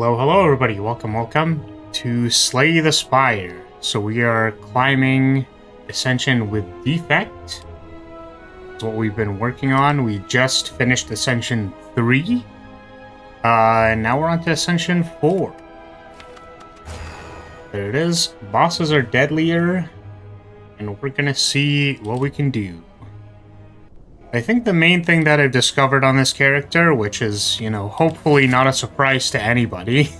Hello everybody, welcome to Slay the Spire. So we are climbing Ascension with Defect. That's what we've been working on. We just finished Ascension 3. And now we're on to Ascension 4. There it is. Bosses are deadlier, and we're gonna see what we can do. I think the main thing that I've discovered on this character, which is, hopefully not a surprise to anybody,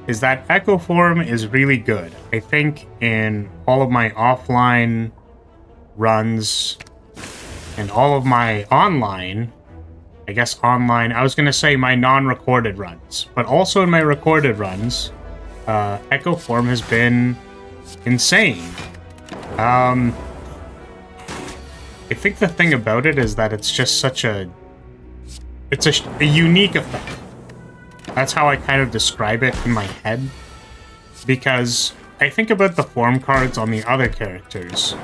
is that Echo Form is really good. I think in all of my offline runs and all of my online, I was going to say my non-recorded runs, but also in my recorded runs, Echo Form has been insane. I think the thing about it is that it's just such a unique effect. That's how I kind of describe it in my head. Because I think about the form cards on the other characters.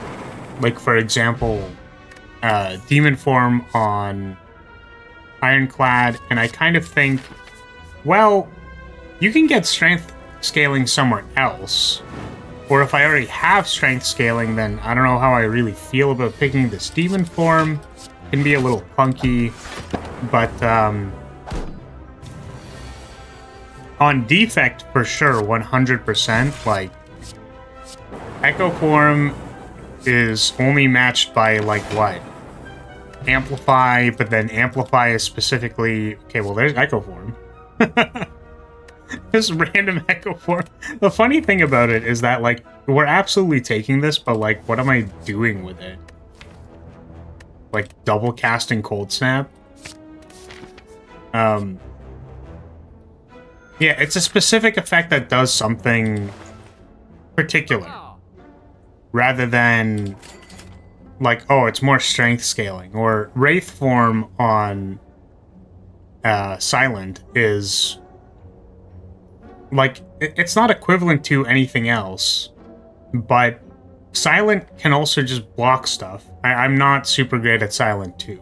Like, for example, Demon Form on Ironclad, and I kind of think, well, you can get strength scaling somewhere else. Or if I already have strength scaling, then I don't know how I really feel about picking this demon form. It can be a little clunky, but on defect, for sure, 100%, like, Echo Form is only matched by, like, what? Amplify, but then Amplify is specifically... Okay, well, there's Echo Form. This random Echo Form. The funny thing about it is that, like, we're absolutely taking this, but, like, what am I doing with it? Like, double casting Cold Snap? Yeah, it's a specific effect that does something particular. Rather than, like, oh, it's more strength scaling. Or Wraith Form on Silent is... like, it's not equivalent to anything else, but Silent can also just block stuff. I'm not super great at Silent, too.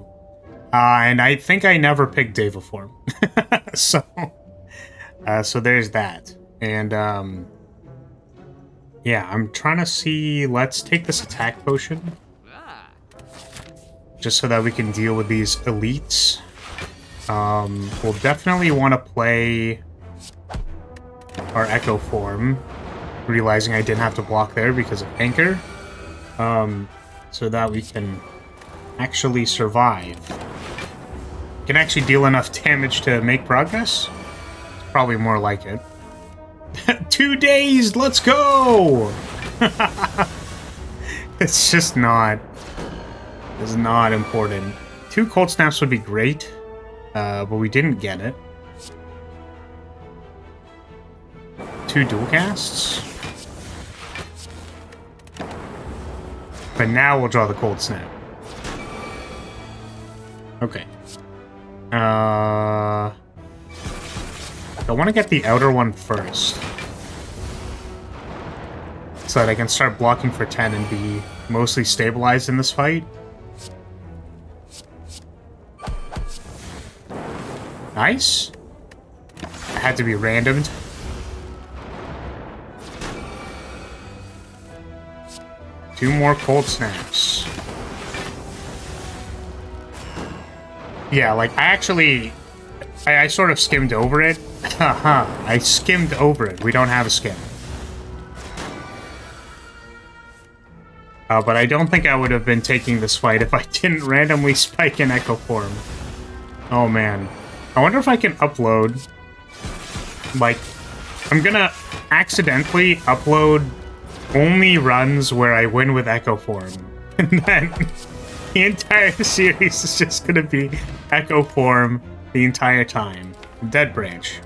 And I think I never picked Deva Form. So there's that. And, yeah, I'm trying to see... Let's take this attack potion. Just so that we can deal with these elites. We'll definitely want to play... our Echo Form, realizing I didn't have to block there because of Anchor, so that we can actually survive. Can actually deal enough damage to make progress? It's probably more like it. 2 days, let's go! It's just not... It's not important. 2 cold snaps would be great, but we didn't get it. 2 dual casts. But now we'll draw the cold snap. Okay. I want to get the outer one first. So that I can start blocking for 10 and be mostly stabilized in this fight. Nice. It had to be randomed. Two more cold snaps. Yeah, like, I sort of skimmed over it. Haha, I skimmed over it. We don't have a skim. But I don't think I would have been taking this fight if I didn't randomly spike in Echo Form. Oh, man. I wonder if I can upload... Like, I'm gonna accidentally upload... only runs where I win with Echo Form. And then the entire series is just going to be Echo Form the entire time. Dead Branch.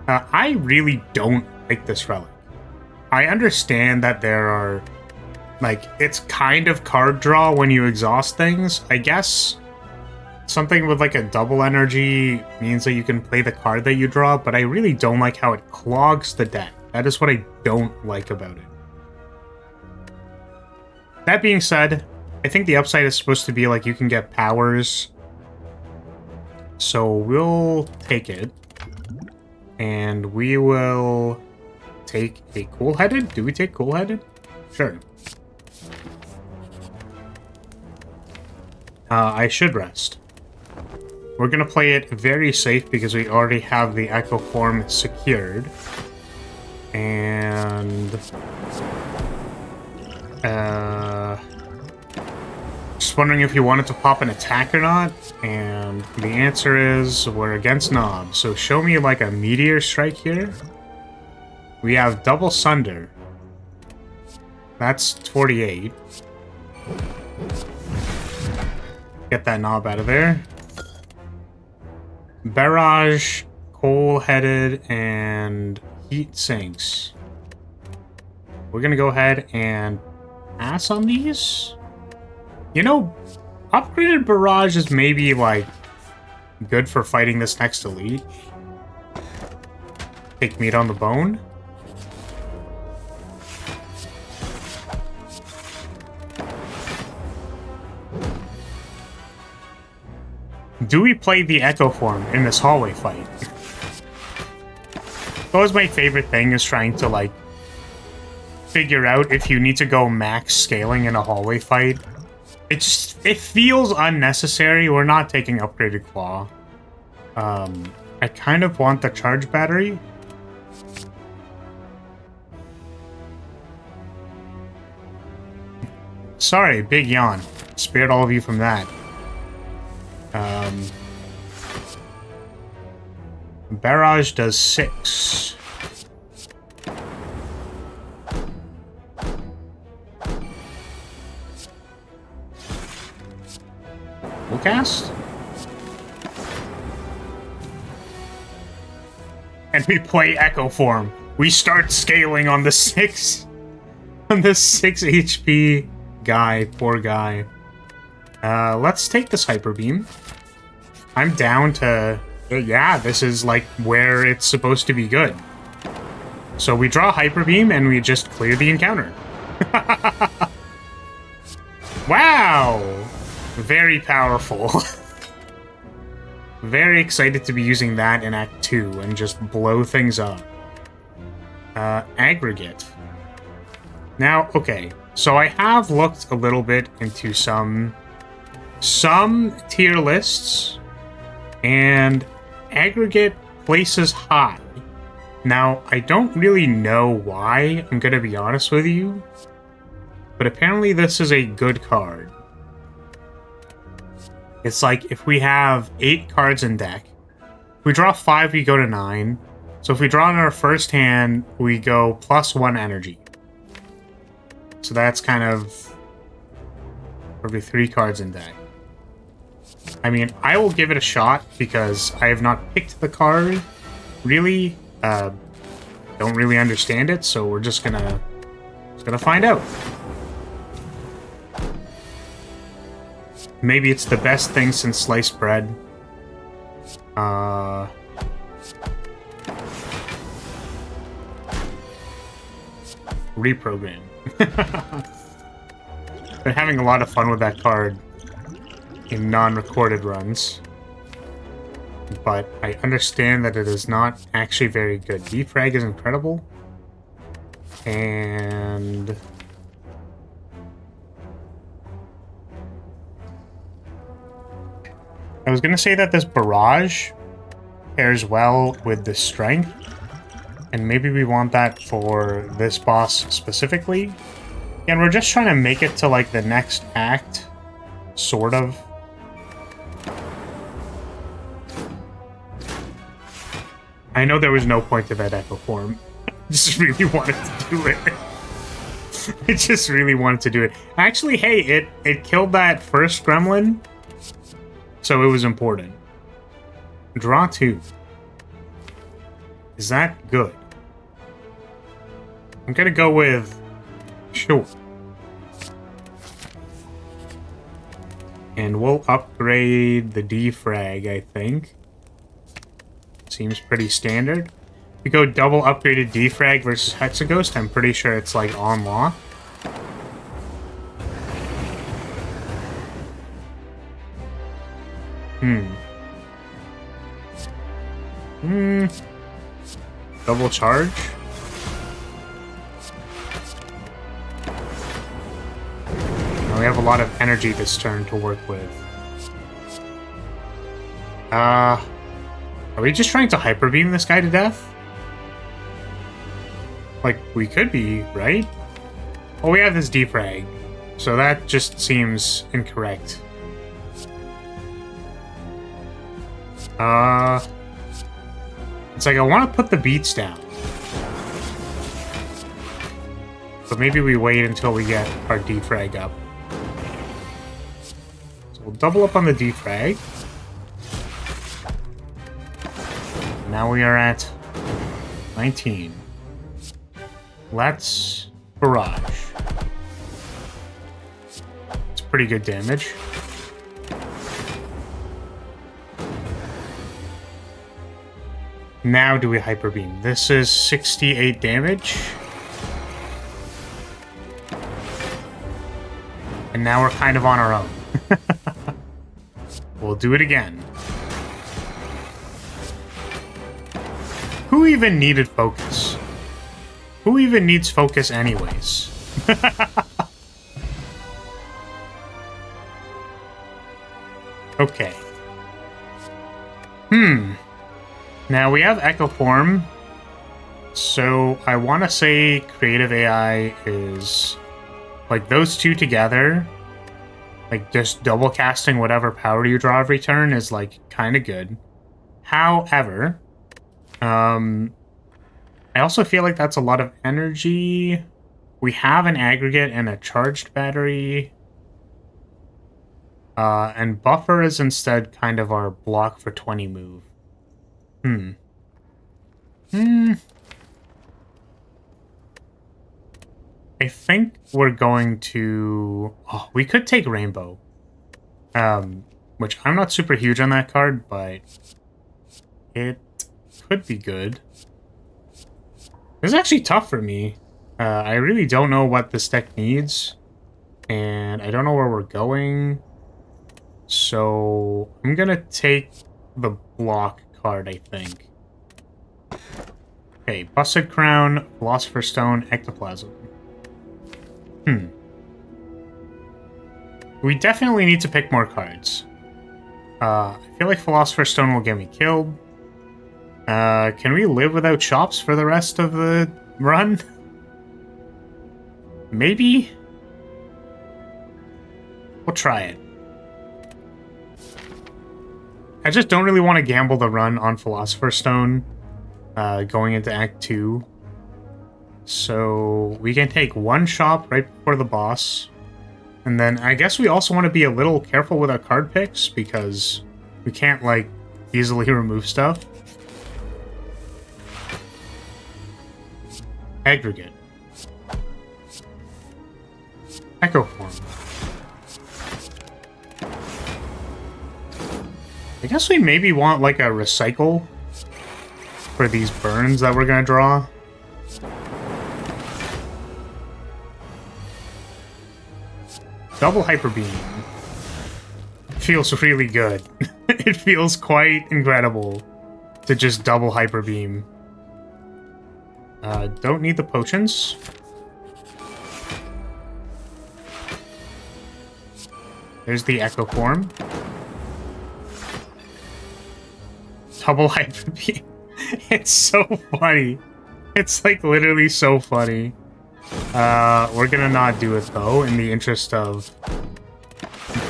I really don't like this relic. I understand that there are... like, it's kind of card draw when you exhaust things. I guess something with, like, a double energy means that you can play the card that you draw, but I really don't like how it clogs the deck. That is what I don't like about it. That being said, I think the upside is supposed to be, like, you can get powers. So we'll take it. And we will take a cool-headed. Do we take cool-headed? Sure. I should rest. We're gonna play it very safe because we already have the Echo Form secured. And... just wondering if you wanted to pop an attack or not, and the answer is we're against Nob. So show me like a Meteor Strike here. We have Double Sunder. That's 48. Get that Nob out of there. Barrage, Coal-Headed, and Heat Sinks. We're gonna go ahead and pass on these. You know, upgraded Barrage is maybe, like, good for fighting this next elite. Take meat on the bone. Do we play the Echo Form in this hallway fight? Always my favorite thing is trying to, like, figure out if you need to go max scaling in a hallway fight. It feels unnecessary. We're not taking upgraded claw. I kind of want the charge battery. Sorry, big yawn. Spared all of you from that. Barrage does 6. We'll cast. And we play Echo Form. We start scaling on the 6 HP guy, poor guy. Let's take this Hyper Beam. I'm down to... yeah, this is like where it's supposed to be good. So we draw Hyper Beam and we just clear the encounter. Wow! Very powerful. Very excited to be using that in Act 2 and just blow things up. Aggregate. Now, okay. So I have looked a little bit into some tier lists, and aggregate places high. Now, I don't really know why, I'm gonna be honest with you, but apparently this is a good card. It's like, if we have 8 cards in deck, if we draw 5, we go to 9. So if we draw in our first hand, we go +1 energy. So that's kind of probably 3 cards in deck. I mean, I will give it a shot because I have not picked the card. Really, don't really understand it, so we're just gonna find out. Maybe it's the best thing since sliced bread. Reprogram. Been having a lot of fun with that card in non-recorded runs. But I understand that it is not actually very good. Defrag is incredible. And... I was gonna say that this Barrage pairs well with the Strength, and maybe we want that for this boss specifically. And we're just trying to make it to, like, the next act, sort of. I know there was no point to that Echo Form. I just really wanted to do it. I just really wanted to do it. Actually, hey, it killed that first gremlin, so it was important. Draw 2. Is that good? I'm gonna go with sure. And we'll upgrade the defrag, I think. Seems pretty standard. We go double upgraded defrag versus Hexaghost. I'm pretty sure it's like on lock. double charge. Now we have a lot of energy this turn to work with. Are we just trying to hyper beam this guy to death? Like, we could be, right? Well, we have this defrag, so that just seems incorrect. It's like I want to put the beats down. But maybe we wait until we get our defrag up. So we'll double up on the defrag. Now we are at 19. Let's barrage. It's pretty good damage. Now do we hyper beam? This is 68 damage. And now we're kind of on our own. We'll do it again. Who even needed focus? Who even needs focus anyways? Okay. Now we have Echo Form. So I want to say Creative AI is like those two together. Like just double casting whatever power you draw every turn is like kind of good. However, I also feel like that's a lot of energy. We have an aggregate and a charged battery. And buffer is instead kind of our block for 20 move. I think we're going to... Oh, we could take Rainbow. Which I'm not super huge on that card, but it could be good. This is actually tough for me. I really don't know what this deck needs. And I don't know where we're going. So I'm going to take the block card, I think. Okay, Busted Crown, Philosopher's Stone, Ectoplasm. We definitely need to pick more cards. I feel like Philosopher's Stone will get me killed. Can we live without chops for the rest of the run? Maybe? We'll try it. I just don't really want to gamble the run on Philosopher's Stone going into Act 2. So we can take one shop right before the boss. And then I guess we also want to be a little careful with our card picks because we can't, like, easily remove stuff. Aggregate. Echo Form. I guess we maybe want, like, a recycle for these burns that we're going to draw. Double Hyper Beam. Feels really good. It feels quite incredible to just double Hyper Beam. Don't need the potions. There's the Echo Form. Double Hyper Beam. It's so funny. It's like literally so funny. We're gonna not do it though, in the interest of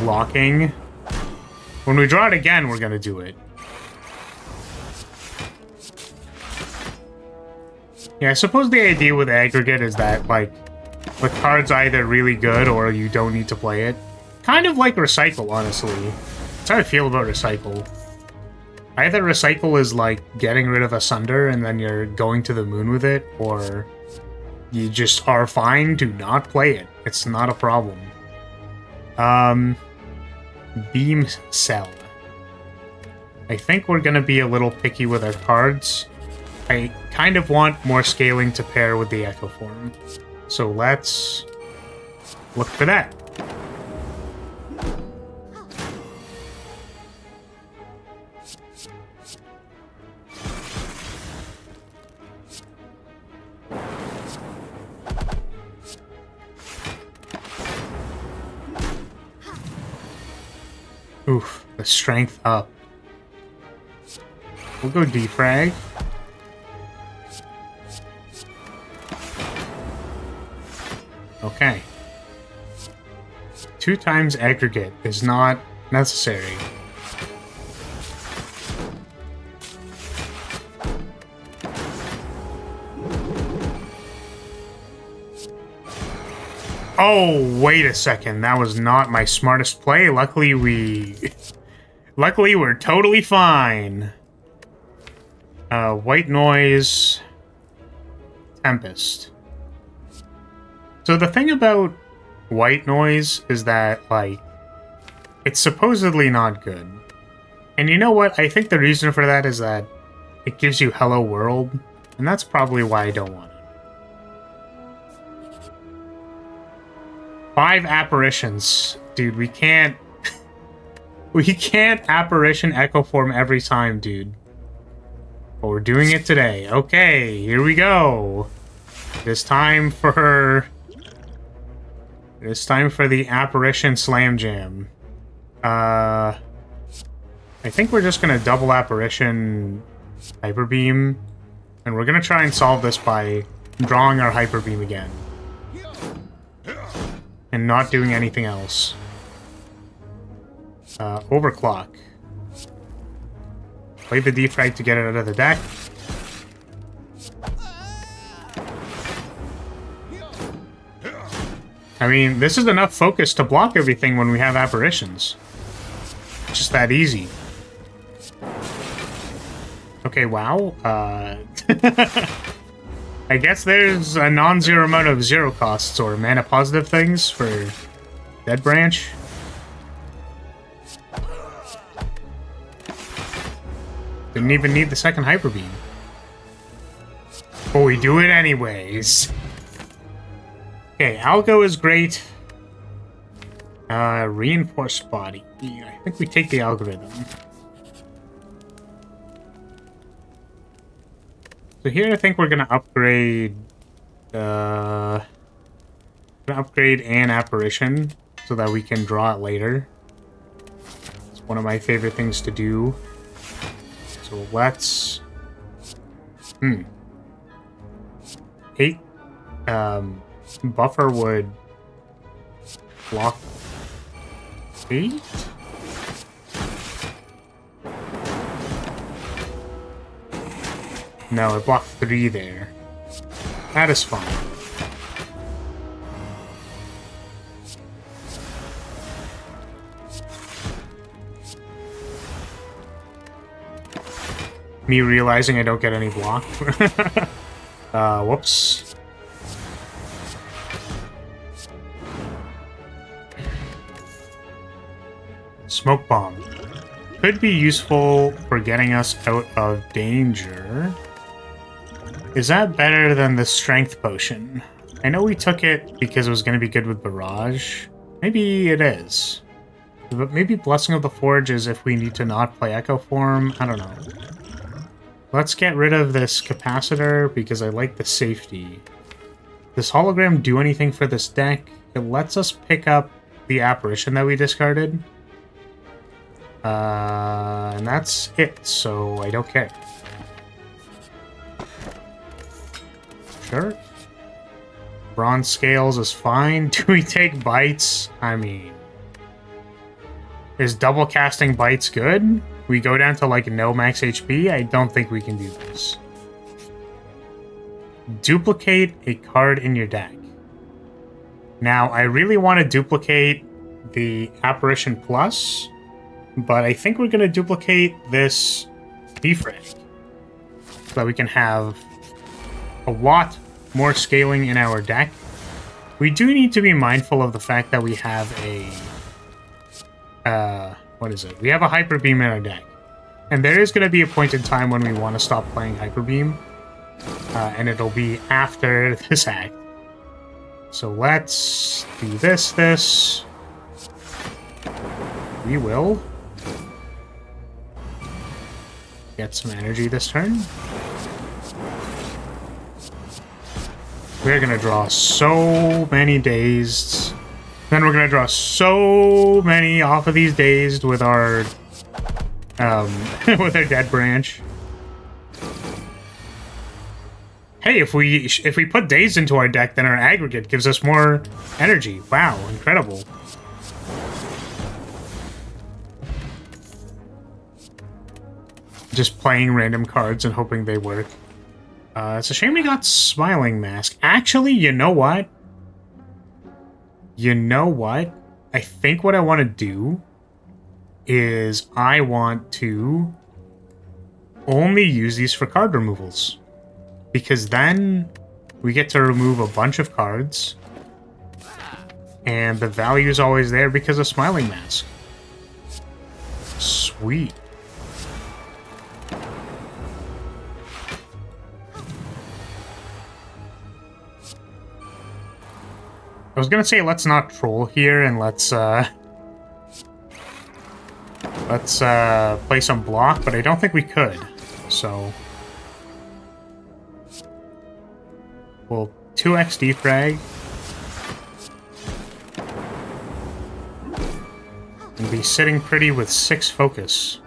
blocking. When we draw it again, we're gonna do it. Yeah, I suppose the idea with aggregate is that, like, the card's either really good or you don't need to play it. Kind of like Recycle, honestly. That's how I feel about Recycle. Either Recycle is like getting rid of Asunder and then you're going to the moon with it, or you just are fine to not play it. It's not a problem. Beam Cell. I think we're gonna be a little picky with our cards. I kind of want more scaling to pair with the Echo Form. So let's look for that. Oof, the strength up. We'll go defrag. Okay. 2 times aggregate is not necessary. Oh, wait a second. That was not my smartest play. Luckily, we're totally fine. White noise. Tempest. So the thing about white noise is that, like, it's supposedly not good. And you know what? I think the reason for that is that it gives you Hello World, and that's probably why I don't want it. 5 apparitions. Dude, we can't... we can't apparition Echo Form every time, dude. But we're doing it today. Okay, here we go. It's time for the apparition slam jam. I think we're just gonna double apparition hyper beam, and we're gonna try and solve this by drawing our hyper beam again and not doing anything else. Overclock. Play the defrag to get it out of the deck. I mean, this is enough focus to block everything when we have apparitions. It's just that easy. Okay, wow. I guess there's a non-zero amount of zero costs or mana positive things for Dead Branch. Didn't even need the second Hyper Beam. But we do it anyways. Okay, Algo is great. Reinforced body. I think we take the algorithm. So here I think we're gonna upgrade an apparition so that we can draw it later. It's one of my favorite things to do. So let's 8 buffer would block 8. No, it blocked 3 there. That is fine. Me realizing I don't get any block. Whoops. Smoke bomb. Could be useful for getting us out of danger. Is that better than the strength potion? I know we took it because it was going to be good with barrage. Maybe it is. But maybe Blessing of the Forge is if we need to not play Echo Form. I don't know. Let's get rid of this capacitor because I like the safety. Does hologram do anything for this deck? It lets us pick up the apparition that we discarded. And that's it, so I don't care. Sure. Bronze scales is fine. Do we take bites? I mean... Is double casting bites good? We go down to like no max HP? I don't think we can do this. Duplicate a card in your deck. Now, I really want to duplicate the Apparition Plus, but I think we're going to duplicate this defrag so that we can have a lot more scaling in our deck. We do need to be mindful of the fact that we have a... what is it? We have a Hyper Beam in our deck. And there is going to be a point in time when we want to stop playing Hyper Beam. And it'll be after this act. So let's do this. We will get some energy this turn. We're going to draw so many dazed. Then we're gonna draw so many off of these dazed with our with our dead branch. Hey, if we put dazed into our deck, then our aggregate gives us more energy. Wow, incredible. Just playing random cards and hoping they work. It's a shame we got Smiling Mask. Actually, you know what? You know what? I think what I want to do is I want to only use these for card removals. Because then we get to remove a bunch of cards. And the value is always there because of Smiling Mask. Sweet. I was gonna say let's not troll here and let's play some block, but I don't think we could. So we'll 2x defrag and be sitting pretty with 6 focus.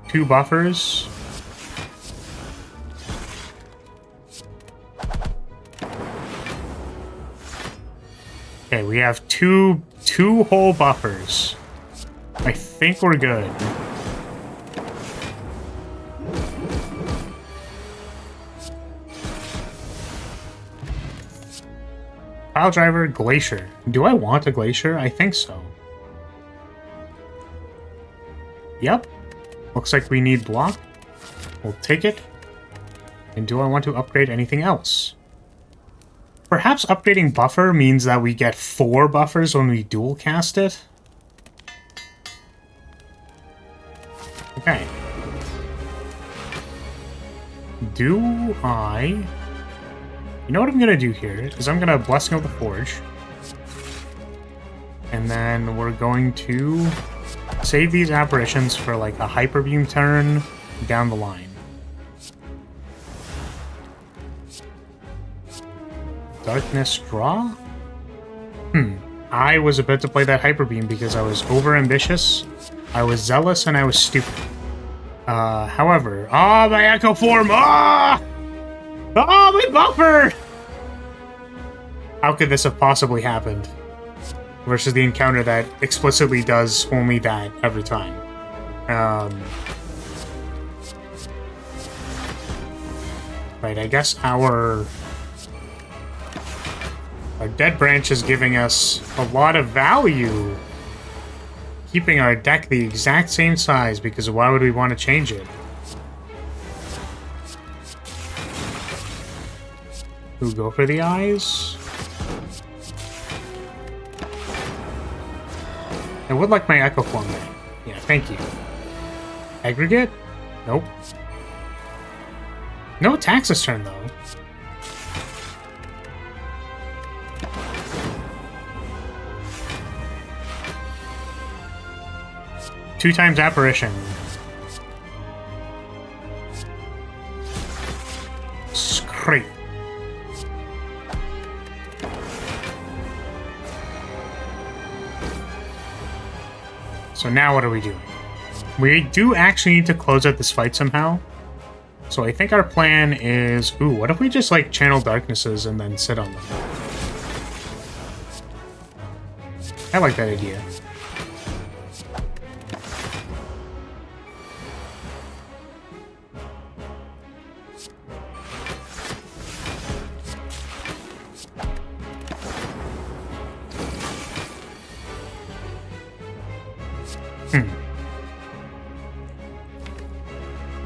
2 buffers. Okay, we have two whole buffers. I think we're good. Pile driver, glacier. Do I want a glacier? I think so. Yep. Looks like we need block. We'll take it. And do I want to upgrade anything else? Perhaps upgrading buffer means that we get 4 buffers when we dual cast it. Okay. Do I... You know what I'm gonna do here is I'm gonna Blessing of the Forge. And then we're going to save these apparitions for like a Hyper Beam turn down the line. Darkness draw? I was about to play that Hyper Beam because I was over-ambitious, I was zealous, and I was stupid. However... Oh, my Echo Form! Ah! Oh, my buffer! How could this have possibly happened? Versus the encounter that explicitly does only that every time. Right, I guess our dead branch is giving us a lot of value. Keeping our deck the exact same size, because why would we want to change it? Who go for the eyes? I would like my Echo Form back. Yeah, thank you. Aggregate? Nope. No attacks this turn, though. Two times Apparition. Scrape. So now what are we doing? We do actually need to close out this fight somehow. So I think our plan is... Ooh, what if we just, like, channel Darknesses and then sit on them? I like that idea.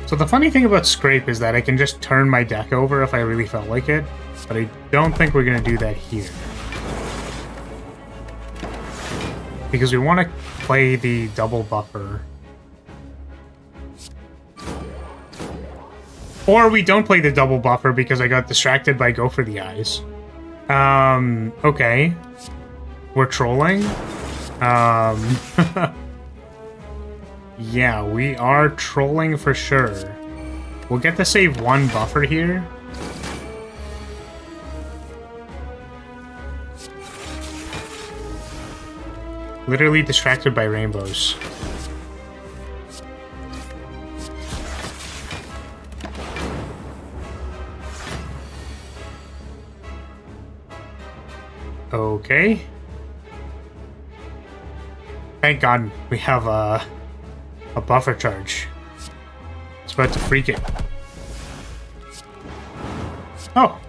So the funny thing about Scrape is that I can just turn my deck over if I really felt like it, but I don't think we're going to do that here. Because we want to play the double buffer. Or we don't play the double buffer because I got distracted by Go for the Eyes. Okay. We're trolling. Yeah, we are trolling for sure. We'll get to save 1 buffer here. Literally distracted by rainbows. Okay. Thank God we have a buffer charge. It's about to freak it. Oh.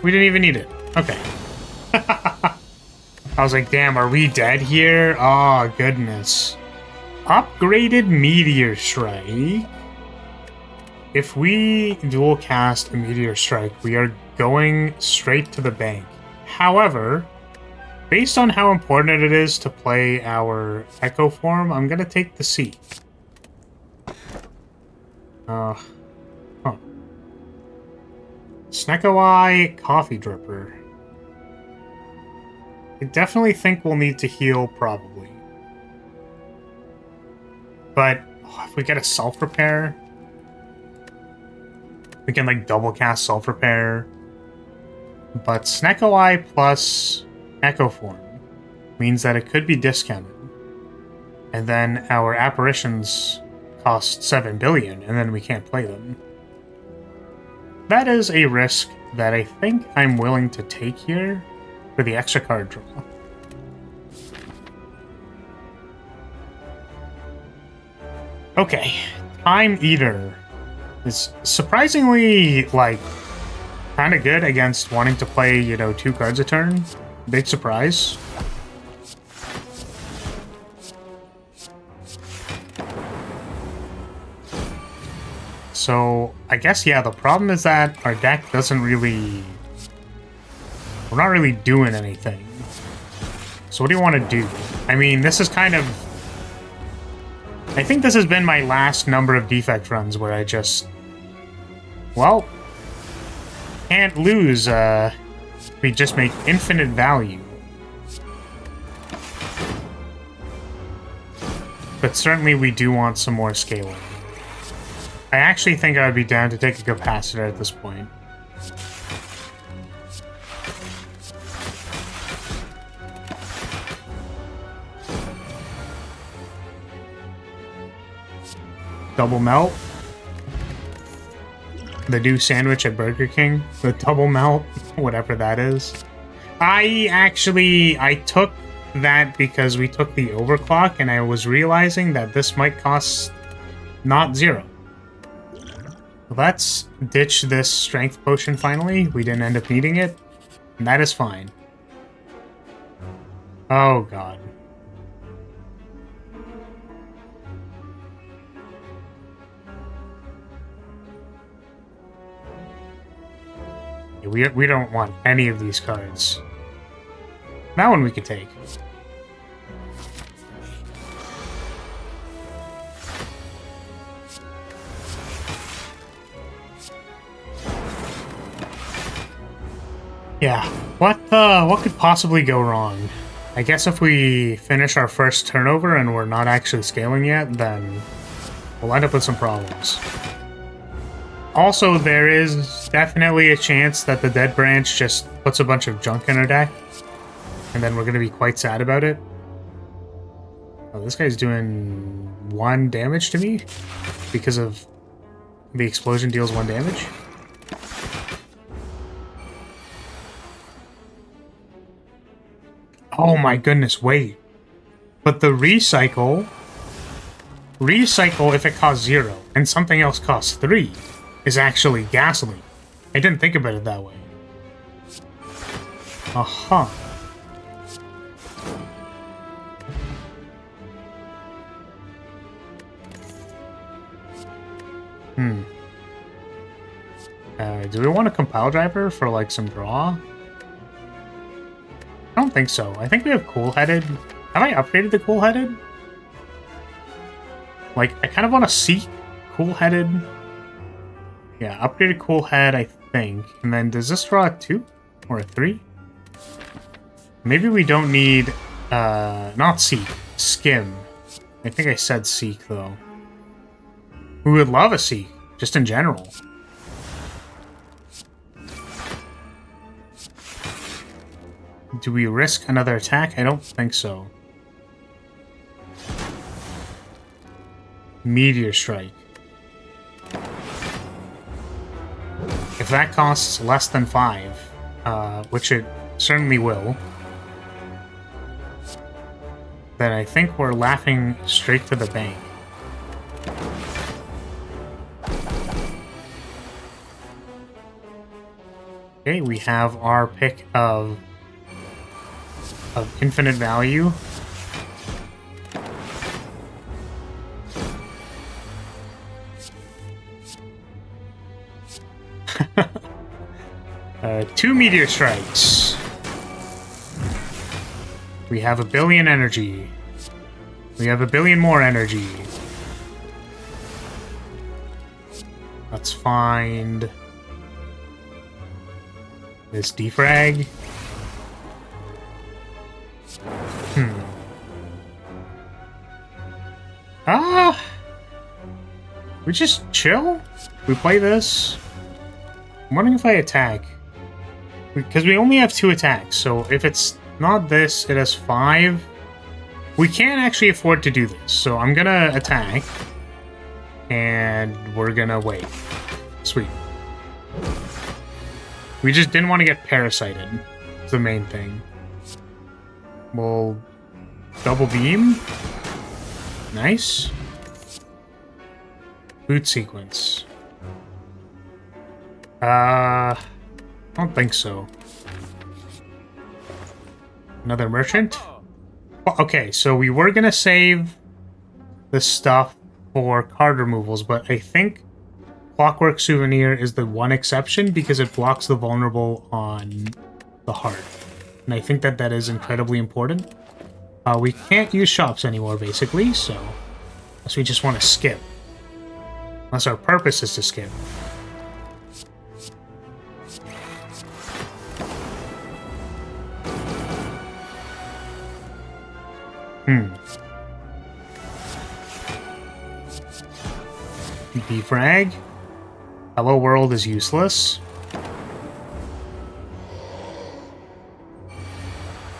We didn't even need it. Okay. I was like, damn, are we dead here? Oh, goodness. Upgraded Meteor Strike. If we dual cast a Meteor Strike, we are going straight to the bank. However, based on how important it is to play our Echo form, I'm gonna take the C. Huh. Snecko Eye, Coffee Dripper. I definitely think we'll need to heal, probably. But if we get a Self Repair, we can like double cast Self Repair. But Snecko Eye plus Echo Form means that it could be discounted. And then our apparitions cost 7 billion, and then we can't play them. That is a risk that I think I'm willing to take here for the extra card draw. Okay, Time Eater is surprisingly, like, kind of good against wanting to play, you know, 2 cards a turn. Big surprise. So, I guess, yeah, the problem is that our deck doesn't really... We're not really doing anything. So what do you want to do? I mean, this is kind of... I think this has been my last number of defect runs where I just... Well... Can't lose, we just make infinite value. But certainly we do want some more scaling. I actually think I would be down to take a capacitor at this point. Double melt. The new sandwich at Burger King. The double melt. Whatever that is. I took that because we took the overclock and I was realizing that this might cost not 0. Let's ditch this strength potion finally. We didn't end up needing it. And that is fine. Oh god. We don't want any of these cards. That one we could take. Yeah, what could possibly go wrong? I guess if we finish our first turnover and we're not actually scaling yet, then we'll end up with some problems. Also, there is definitely a chance that the Dead Branch just puts a bunch of junk in our deck, and then we're going to be quite sad about it. Oh, this guy's doing 1 damage to me because of the explosion deals 1 damage. Oh my goodness, wait. But the recycle if it costs 0 and something else costs 3 is actually gasoline. I didn't think about it that way. Aha. Do we want a compile driver for like some draw? I don't think so. I think we have cool-headed. Have I upgraded the cool-headed? Like, I kind of want to seek cool-headed. Yeah, upgraded cool head, I think. And then does this draw a 2 or a 3? Maybe we don't need, not seek, skim. I think I said seek, though. We would love a seek, just in general. Do we risk another attack? I don't think so. Meteor Strike. If that costs less than 5, which it certainly will, then I think we're laughing straight to the bank. Okay, we have our pick of infinite value. Two meteor strikes. We have 1 billion energy. We have 1 billion more energy. Let's find this defrag. We just chill? We play this? I'm wondering if I attack. Because we only have 2 attacks, so if it's not this, it has 5. We can't actually afford to do this, so I'm gonna attack. And we're gonna wait. Sweet. We just didn't want to get parasited. It's the main thing. We'll double beam. Nice. Boot sequence. I don't think so. Another merchant? Well, okay, so we were gonna save this stuff for card removals, but I think Clockwork Souvenir is the one exception because it blocks the vulnerable on the heart. And I think that that is incredibly important. We can't use shops anymore, basically, so unless we just want to skip. Unless our purpose is to skip. Defrag. Hello World is useless.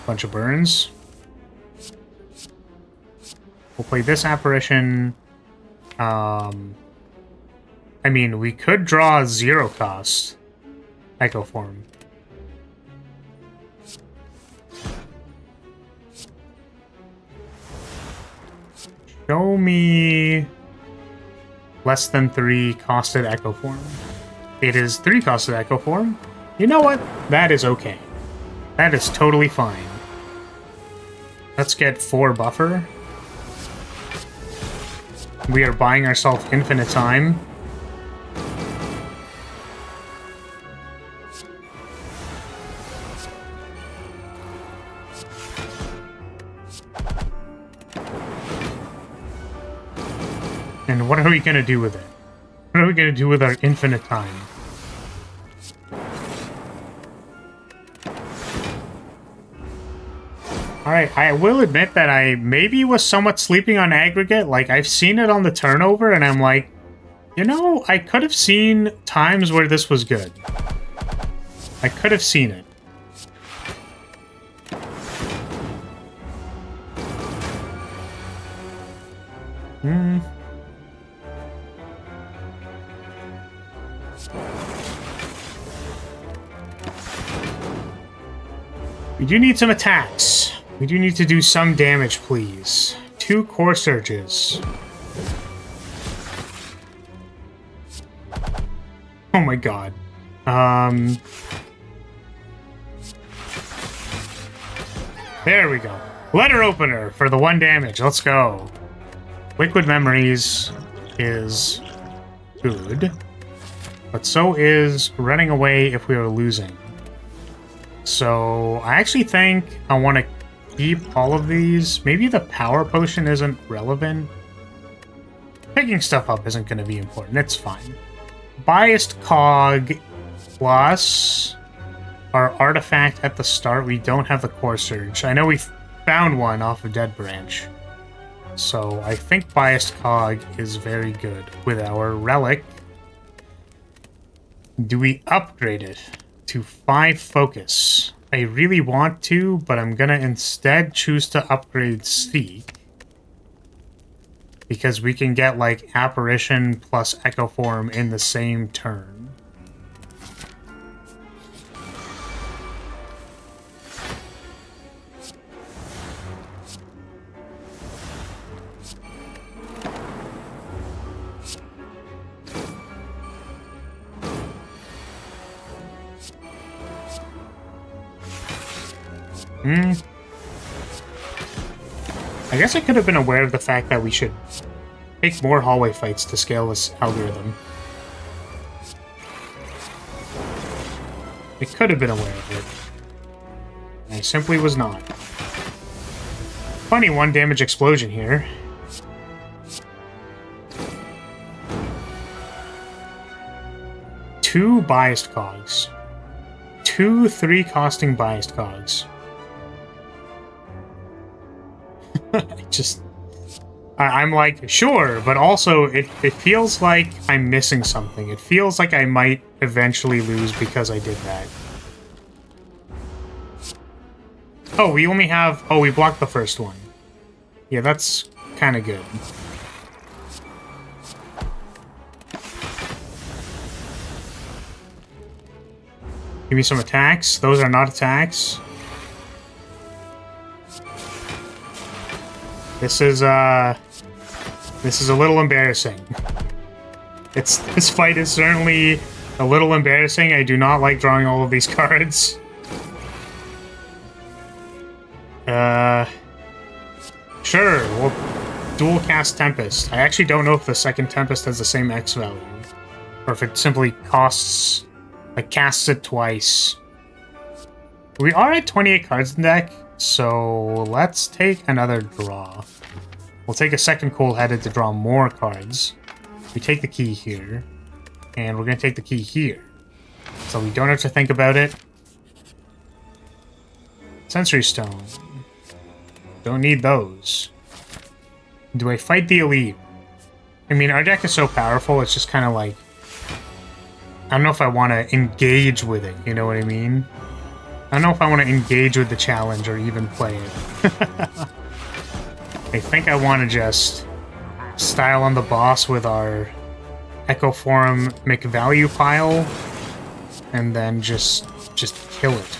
Bunch of burns. We'll play this apparition. I mean, we could draw 0 cost Echo Form. Show me less than 3 costed Echo Form. It is 3 costed Echo Form. You know what? That is okay. That is totally fine. Let's get 4 buffer. We are buying ourselves infinite time. And what are we going to do with it? What are we going to do with our infinite time? Alright, I will admit that I maybe was somewhat sleeping on aggregate. Like, I've seen it on the turnover, and I'm like, you know, I could have seen times where this was good. I could have seen it. We do need some attacks. We do need to do some damage, please. 2 core surges. Oh my god. There we go. Letter opener for the 1 damage. Let's go. Liquid Memories is good. But so is running away if we are losing. So I actually think I want to keep all of these. Maybe the power potion isn't relevant. Picking stuff up isn't going to be important. It's fine. Biased Cog plus our artifact at the start. We don't have the Core Surge. I know we found one off of Dead Branch. So I think Biased Cog is very good with our relic. Do we upgrade it to 5 focus? I really want to, but I'm gonna instead choose to upgrade Seek. Because we can get, like, Apparition plus Echo Form in the same turn. I guess I could have been aware of the fact that we should take more hallway fights to scale this algorithm. I could have been aware of it. I simply was not. Funny 1 damage explosion here. Two biased cogs. 2 3 costing biased cogs. I'm like, sure, but also it feels like I'm missing something. It feels like I might eventually lose because I did that. Oh, we only have... Oh, we blocked the first one. Yeah, that's kind of good. Give me some attacks. Those are not attacks. This is a little embarrassing. This fight is certainly a little embarrassing. I do not like drawing all of these cards. Sure, we'll dual cast Tempest. I actually don't know if the second Tempest has the same X value, or if it simply costs, like, casts it twice. We are at 28 cards in deck, so let's take another draw. We'll take a second Cool-Headed to draw more cards. We take the key here, and we're going to take the key here. So we don't have to think about it. Sensory Stone. Don't need those. Do I fight the Elite? I mean, our deck is so powerful, it's just kind of like... I don't know if I want to engage with it, you know what I mean? I don't know if I want to engage with the challenge or even play it. I think I want to just style on the boss with our Echo Form McValue pile, and then just kill it.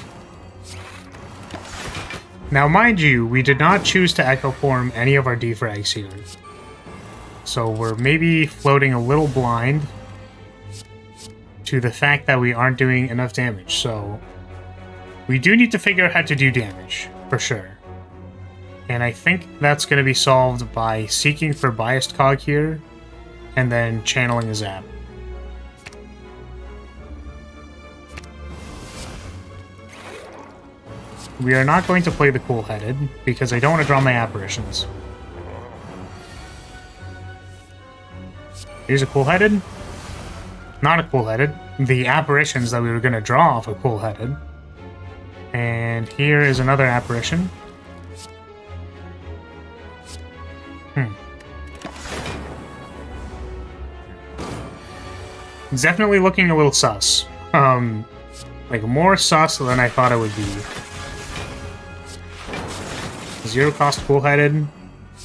Now, mind you, we did not choose to Echo Form any of our defrags here, so we're maybe floating a little blind to the fact that we aren't doing enough damage, so we do need to figure out how to do damage, for sure. And I think that's going to be solved by seeking for Biased Cog here, and then channeling a Zap. We are not going to play the Cool-Headed, because I don't want to draw my Apparitions. Here's a Cool-Headed. Not a Cool-Headed. The Apparitions that we were going to draw off a Cool-Headed. And here is another Apparition. It's definitely looking a little sus. Like, more sus than I thought it would be. Zero cost Cool-Headed.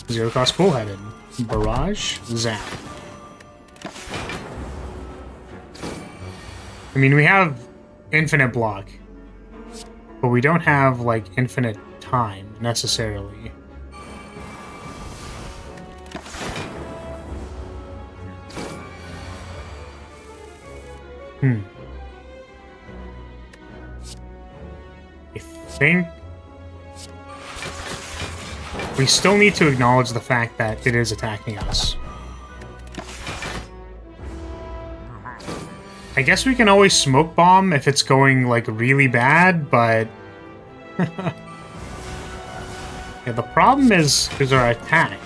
Zero cost Cool-Headed. Barrage. Zap. I mean, we have infinite block. But we don't have, like, infinite time, necessarily. I think we still need to acknowledge the fact that it is attacking us. I guess we can always smoke bomb if it's going, like, really bad, but yeah, the problem is our attack.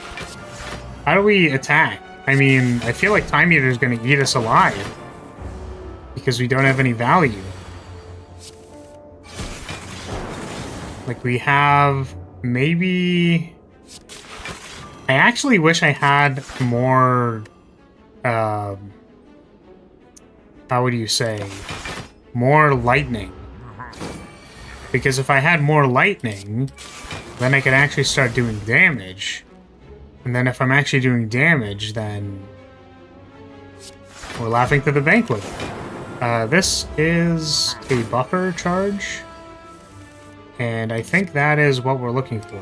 How do we attack? I mean, I feel like Time Eater is going to eat us alive because we don't have any value. Like, we have maybe... I actually wish I had more... how would you say? More lightning. Because if I had more lightning, then I could actually start doing damage. And then if I'm actually doing damage, then we're laughing to the bank with it. This is a buffer charge, and I think that is what we're looking for.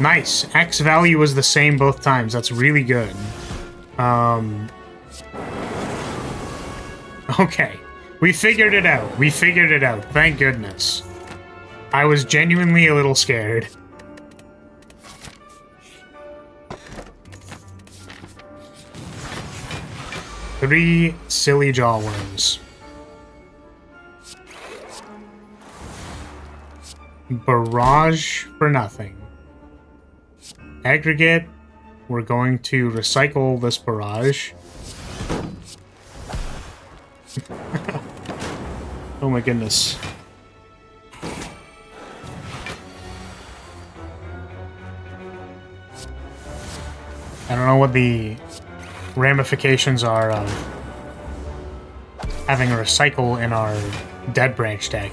Nice. X value was the same both times. That's really good. Okay. We figured it out. We figured it out. Thank goodness. I was genuinely a little scared. Three silly jawworms. Barrage for nothing. Aggregate. We're going to recycle this barrage. Oh my goodness. I don't know what the ramifications are of having a recycle in our dead branch deck.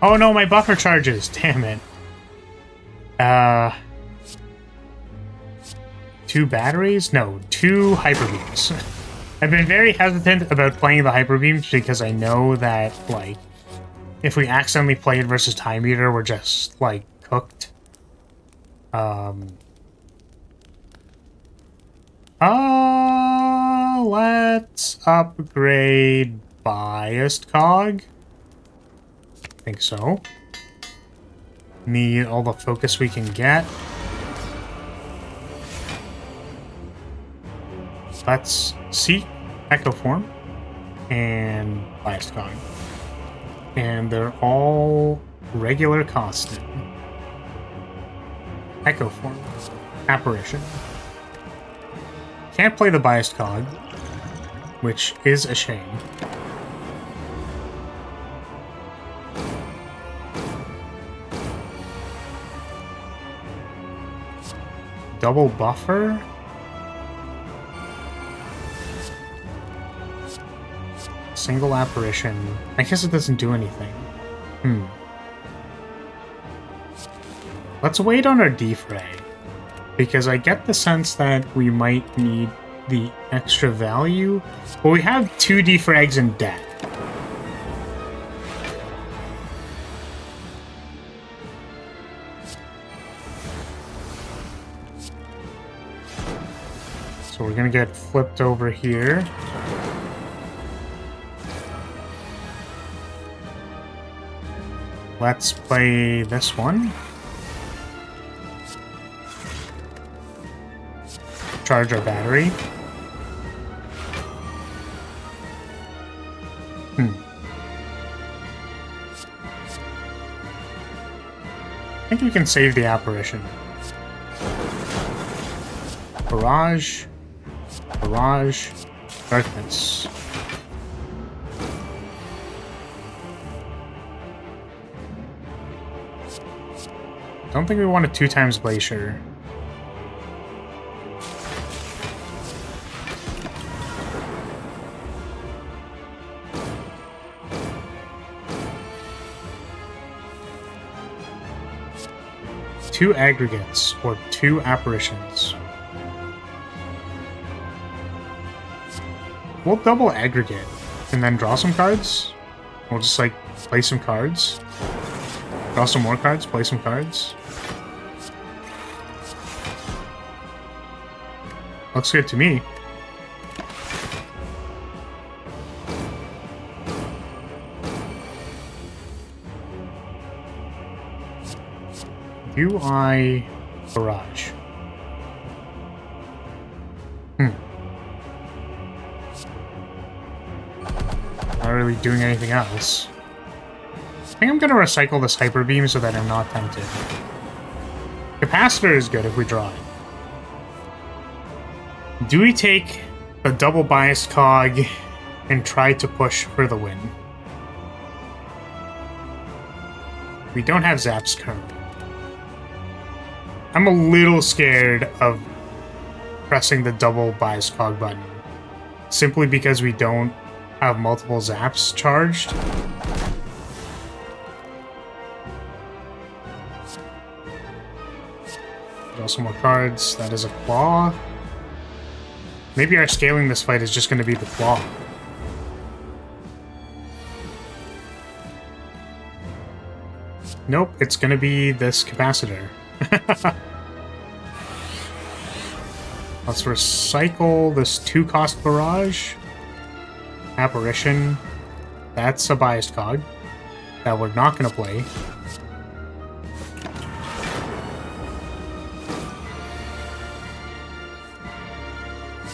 Oh no, my buffer charges! Damn it. 2 batteries? No, 2 hyper beams. I've been very hesitant about playing the hyper beams because I know that, like, if we accidentally play it versus Time Eater, we're just, like, cooked. Let's upgrade Biased Cog. I think so. Need all the focus we can get. Let's seek Echo Form and Biased Cog. And they're all regular constant. Echo Form. Apparition. Can't play the Biased Cog, which is a shame. Double buffer? Single apparition. I guess it doesn't do anything. Let's wait on our defray, because I get the sense that we might need the extra value. Well, we have 2 defrags in deck. So we're gonna get flipped over here. Let's play this one. Charge our battery. I think we can save the apparition. Barrage. Barrage. Darkness. Don't think we want a 2 times Glacier. Two aggregates or 2 apparitions. We'll double aggregate and then draw some cards. We'll just like play some cards. Draw some more cards, play some cards. Looks good to me. Do I barrage? Not really doing anything else. I think I'm gonna recycle this Hyper Beam so that I'm not tempted. Capacitor is good if we draw it. Do we take a double biased cog and try to push for the win? We don't have zaps currently. I'm a little scared of pressing the double biased cog button simply because we don't have multiple zaps charged. Draw some more cards. That is a claw. Maybe our scaling this fight is just going to be the claw. Nope, it's going to be this capacitor. Let's recycle this 2-cost barrage. Apparition. That's a biased cog that we're not going to play.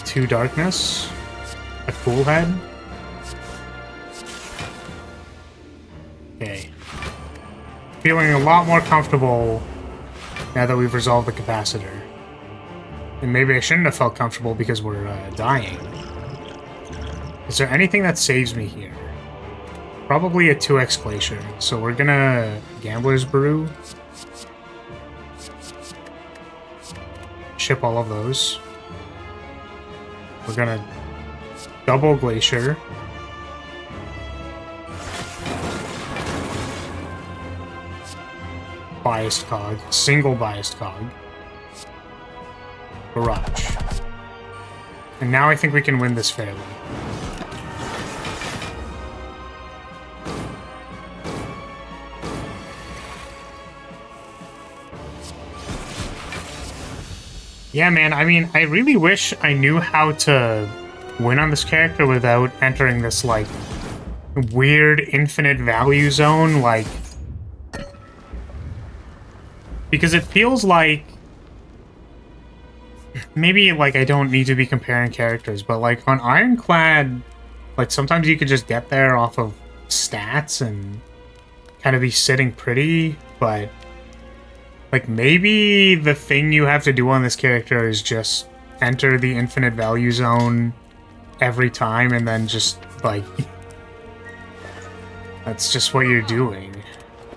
Two darkness. A cool head. Okay. Feeling a lot more comfortable now that we've resolved the capacitor. And maybe I shouldn't have felt comfortable because we're dying. Is there anything that saves me here? Probably a 2x Glacier. So we're gonna Gambler's Brew. Ship all of those. We're gonna double Glacier. Biased cog. Single biased cog. Barrage. And now I think we can win this fairly. Yeah, man, I mean, I really wish I knew how to win on this character without entering this, like, weird infinite value zone, like... Because it feels like... Maybe, like, I don't need to be comparing characters, but, like, on Ironclad, like, sometimes you could just get there off of stats and kind of be sitting pretty, but... Like, maybe the thing you have to do on this character is just enter the infinite value zone every time and then just, like... That's just what you're doing.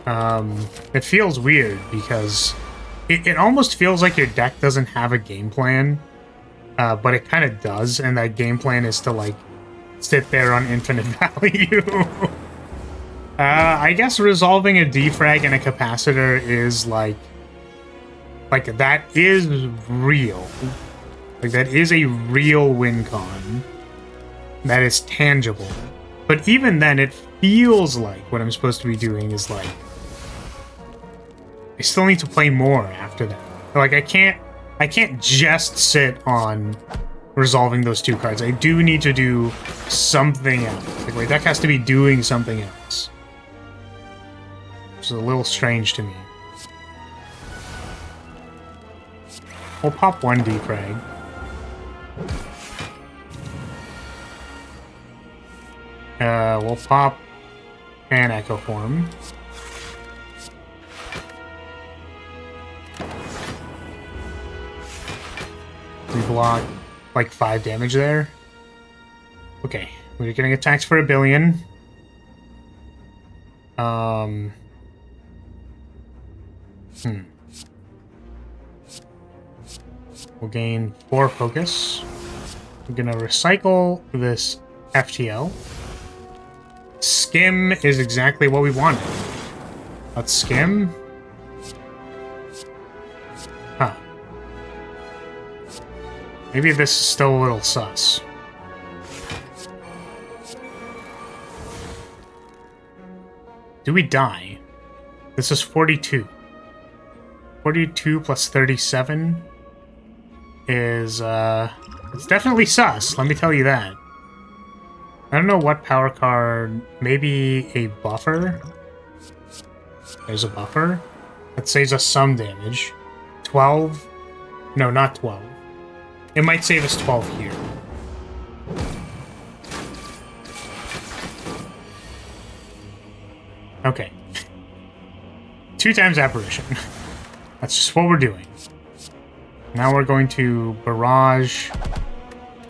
It feels weird because it almost feels like your deck doesn't have a game plan, but it kind of does, and that game plan is to, like, sit there on infinite value. I guess resolving a defrag and a capacitor is, like, that is real. Like, that is a real win con. That is tangible. But even then, it feels like what I'm supposed to be doing is, like... I still need to play more after that. Like, I can't just sit on resolving those 2 cards. I do need to do something else. Like, my deck has to be doing something else. Which is a little strange to me. We'll pop 1 defrag. We'll pop an Echo Form. We block like 5 damage there. Okay, we're getting attacked for 1 billion. We'll gain 4 focus. We're gonna recycle this FTL. Skim is exactly what we wanted. Let's skim. Huh. Maybe this is still a little sus. Do we die? This is 42. 42 plus 37 is, it's definitely sus, let me tell you that. I don't know what power card, maybe a buffer? There's a buffer. That saves us some damage. 12? No, not 12. It might save us 12 here. Okay. 2 times apparition. That's just what we're doing. Now we're going to barrage.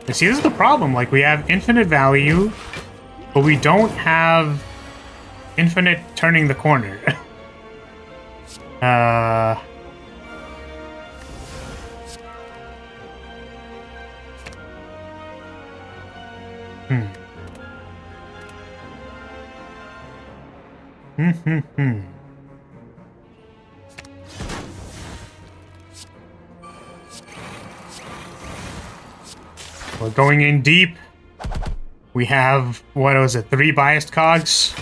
You see, this is the problem. Like, we have infinite value, but we don't have infinite turning the corner. We're going in deep. We have, what was it, 3 biased cogs?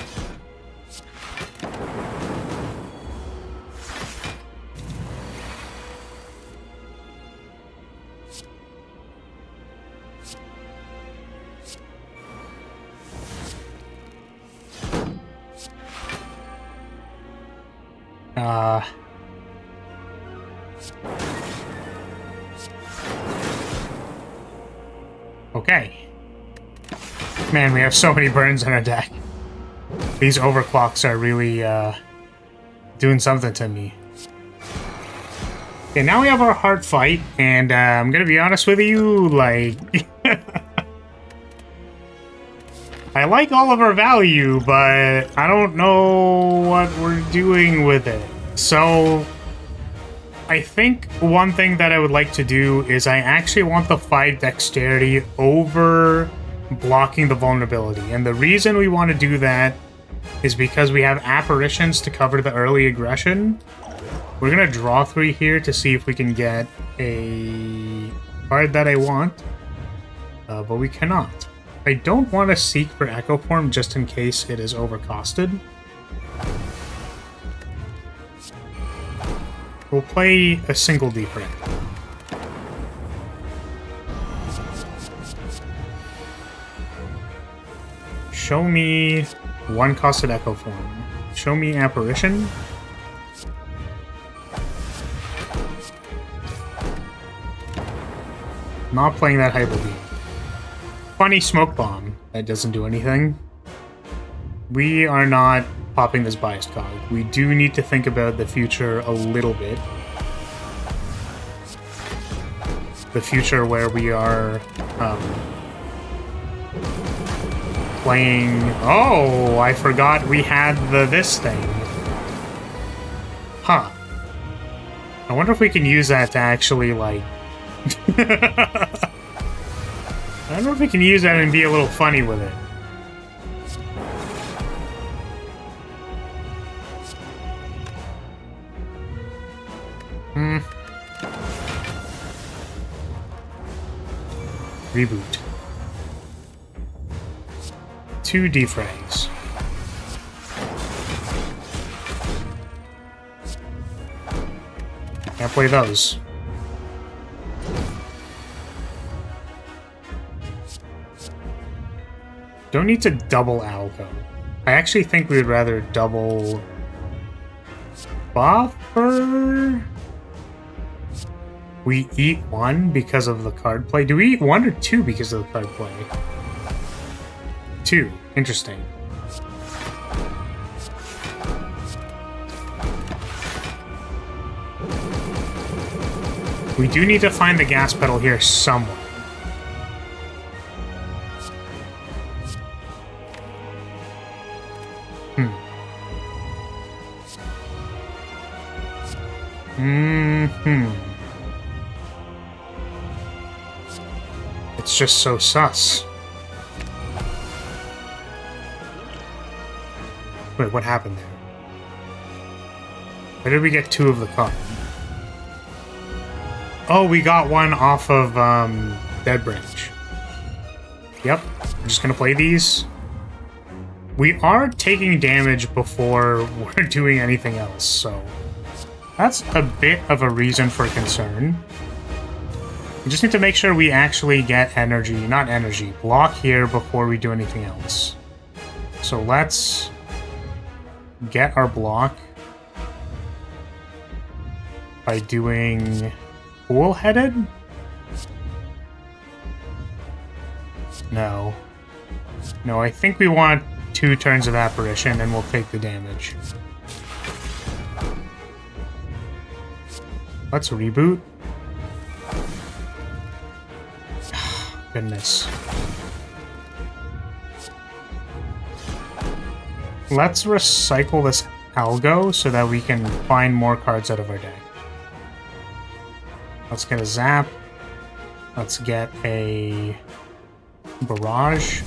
Okay. Man, we have so many burns on our deck. These overclocks are really, doing something to me. Okay, now we have our hard fight, and I'm gonna be honest with you, like... I like all of our value, but I don't know what we're doing with it. So, I think one thing that I would like to do is I actually want the 5 dexterity over blocking the vulnerability. And the reason we want to do that is because we have apparitions to cover the early aggression. We're going to draw 3 here to see if we can get a card that I want, but we cannot. I don't want to seek for Echo Form just in case it is overcosted. We'll play a single deep red. Show me 1 costed Echo Form. Show me Apparition. Not playing that Hyper Beam. Funny Smoke Bomb. That doesn't do anything. We are not popping this biased cog. We do need to think about the future a little bit. The future where we are playing... Oh, I forgot we had this thing. Huh. I wonder if we can use that to actually, like... I don't know if we can use that and be a little funny with it. Reboot. 2 defrags. Can't play those. Don't need to double alco. I actually think we would rather double buffer. We eat 1 because of the card play. Do we eat 1 or 2 because of the card play? 2. Interesting. We do need to find the gas pedal here somewhere. It's just so sus. Wait, what happened there? Where did we get 2 of the card? Oh, we got 1 off of Dead Branch. Yep, I'm just gonna play these. We are taking damage before we're doing anything else, so that's a bit of a reason for concern. We just need to make sure we actually get energy, not energy, block here before we do anything else. So let's get our block by doing Pool-Headed? No. No, I think we want 2 turns of Apparition and we'll take the damage. Let's reboot. Goodness. Let's recycle this algo so that we can find more cards out of our deck. Let's get a zap. Let's get a barrage.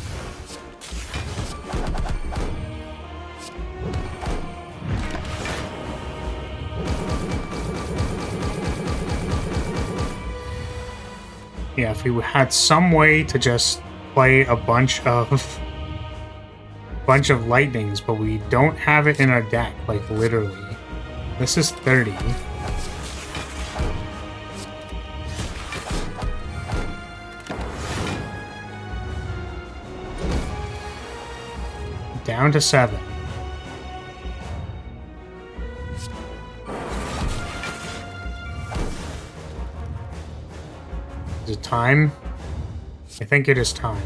Yeah, if we had some way to just play a bunch of lightnings, but we don't have it in our deck, like literally. This is 30. Down to 7. Is it time? I think it is time.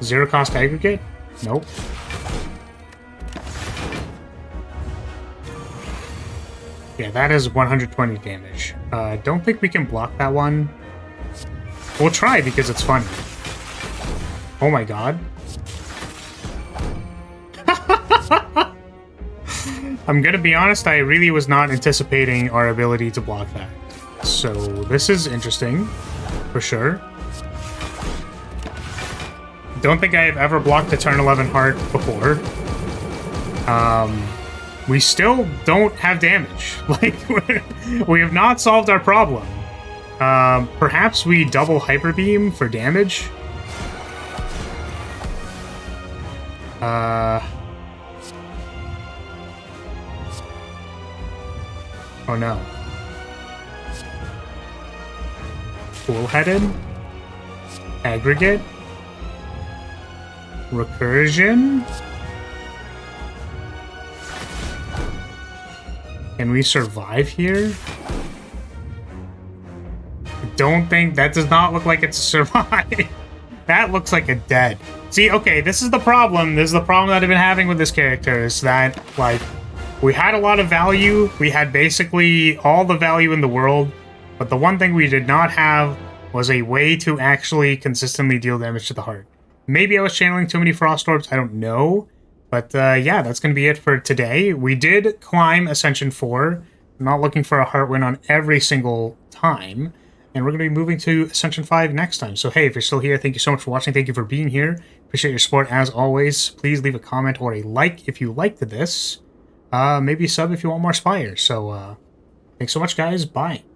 Zero cost aggregate? Nope. Yeah, that is 120 damage. Don't think we can block that one. We'll try because it's fun. Oh my god. I'm gonna be honest, I really was not anticipating our ability to block that. So this is interesting, for sure. Don't think I have ever blocked a turn 11 heart before. We still don't have damage. Like, we have not solved our problem. Perhaps we double Hyper Beam for damage? Oh no. Cool-headed? Aggregate? Recursion? Can we survive here? I don't think... That does not look like it's a survive. That looks like a dead. See, okay, this is the problem. This is the problem that I've been having with this character, is that, like, we had a lot of value. We had basically all the value in the world, but the one thing we did not have was a way to actually consistently deal damage to the heart. Maybe I was channeling too many Frost Orbs, I don't know. But yeah, that's going to be it for today. We did climb Ascension 4. I'm not looking for a heart win on every single time. And we're going to be moving to Ascension 5 next time. So hey, if you're still here, thank you so much for watching. Thank you for being here. Appreciate your support as always. Please leave a comment or a like if you liked this. Maybe a sub if you want more Spire. So thanks so much, guys. Bye.